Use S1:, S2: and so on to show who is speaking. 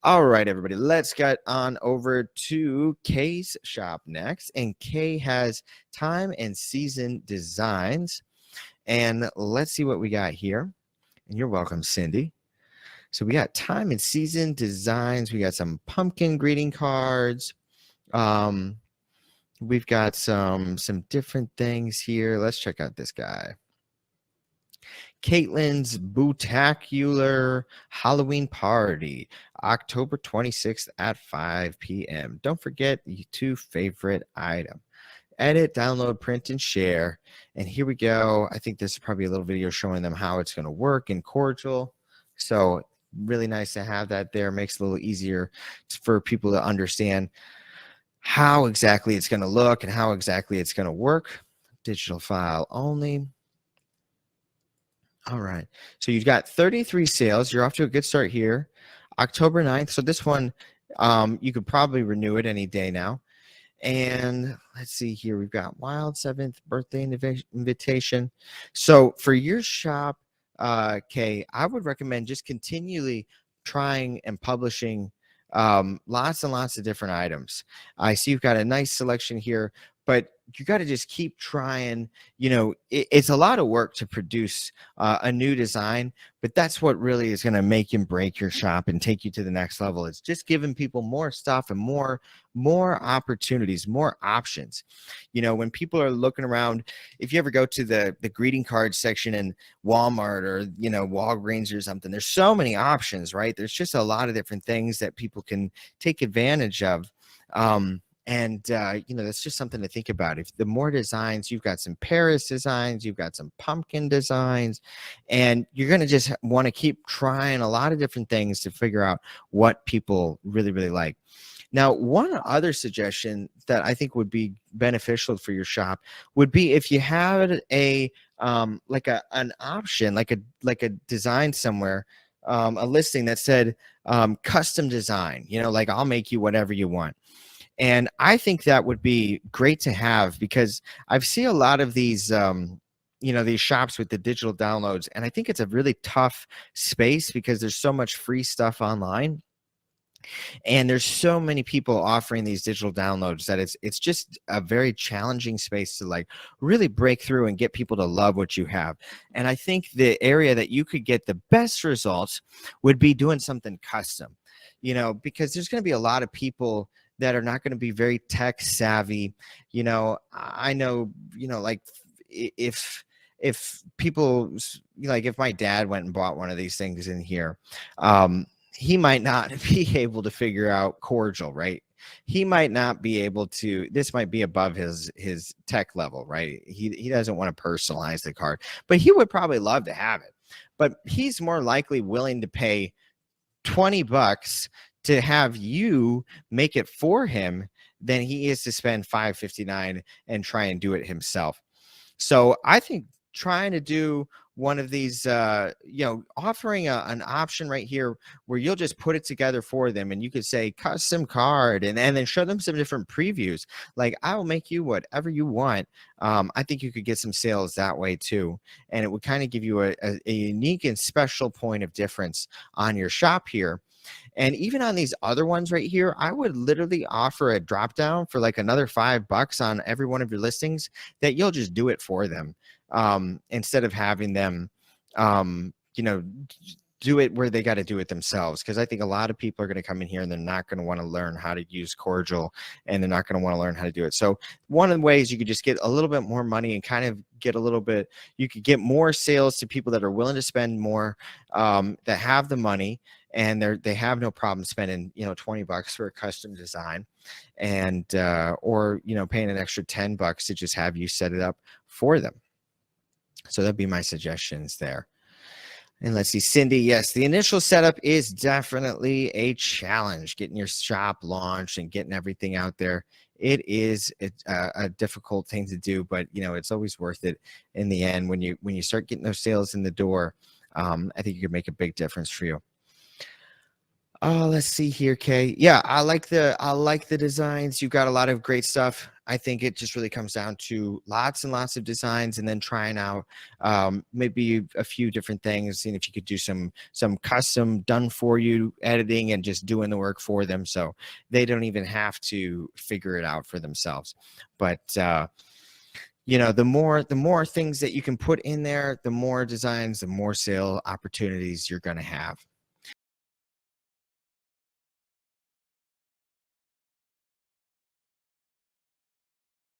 S1: All right, everybody, let's get on over to Kay's shop next. And Kay has time and season designs. And let's see what we got here. And you're welcome, Cindy. So we got time and season designs. We got some pumpkin greeting cards. Um, we've got some different things here. Let's check out this guy. Caitlin's Bootacular Halloween Party, October 26th at 5 p.m. Don't forget the two favorite item. Edit, download, print, and share. And here we go. I think this is probably a little video showing them how it's going to work in Cordial. So really nice to have that there. Makes it a little easier for people to understand how exactly it's going to look and how exactly it's going to work. Digital file only. All right. So you've got 33 sales. You're off to a good start here. October 9th. So this one, you could probably renew it any day now. And let's see here. We've got Wild 7th birthday invitation. So for your shop, Kay, I would recommend just continually trying and publishing lots and lots of different items. I see you've got a nice selection here, but you got to just keep trying. You know, it's a lot of work to produce a new design, but that's what really is going to make and break your shop and take you to the next level. It's just giving people more stuff and more opportunities, more options. You know, when people are looking around, if you ever go to the greeting card section in Walmart or, you know, Walgreens or something, there's so many options, right? There's just a lot of different things that people can take advantage of. You know, that's just something to think about. If the more designs, you've got some Paris designs, you've got some pumpkin designs, and you're going to just want to keep trying a lot of different things to figure out what people really, really like. Now, one other suggestion that I think would be beneficial for your shop would be if you had a like an option, like a design somewhere, a listing that said custom design, you know, like I'll make you whatever you want. And I think that would be great to have, because I've seen a lot of these, you know, these shops with the digital downloads. And I think it's a really tough space because there's so much free stuff online. And there's so many people offering these digital downloads that it's just a very challenging space to like really break through and get people to love what you have. And I think the area that you could get the best results would be doing something custom, you know, because there's going to be a lot of people that are not going to be very tech savvy. You know, I know, you know, like if people, like if my dad went and bought one of these things in here, he might not be able to figure out Cordial, right? He might not be able to, this might be above his tech level, right? He doesn't want to personalize the card, but he would probably love to have it. But he's more likely willing to pay $20 to have you make it for him than he is to spend $5.59 and try and do it himself. So I think trying to do one of these, you know, offering an option right here where you'll just put it together for them, and you could say custom card, and then show them some different previews. Like, I will make you whatever you want. I think you could get some sales that way too. And it would kind of give you a unique and special point of difference on your shop here. And even on these other ones right here, I would literally offer a drop down for like another $5 on every one of your listings that you'll just do it for them. Instead of having them, you know, do it where they got to do it themselves. Because I think a lot of people are going to come in here and they're not going to want to learn how to use Cordial, and they're not going to want to learn how to do it. So one of the ways you could just get a little bit more money and kind of get a little bit, you could get more sales to people that are willing to spend more, that have the money, and they have no problem spending, you know, $20 for a custom design, and or, you know, paying an extra $10 to just have you set it up for them. So that'd be my suggestions there. And let's see, Cindy, yes, the initial setup is definitely a challenge. Getting your shop launched and getting everything out there, it is a difficult thing to do, but you know, it's always worth it in the end. When you start getting those sales in the door, I think you can make a big difference for you. Let's see here, Kay. Yeah, I like the designs. You've got a lot of great stuff. I think it just really comes down to lots and lots of designs, and then trying out maybe a few different things, seeing if you could do some custom done for you editing and just doing the work for them, so they don't even have to figure it out for themselves. But the more things that you can put in there, the more designs, the more sale opportunities you're going to have.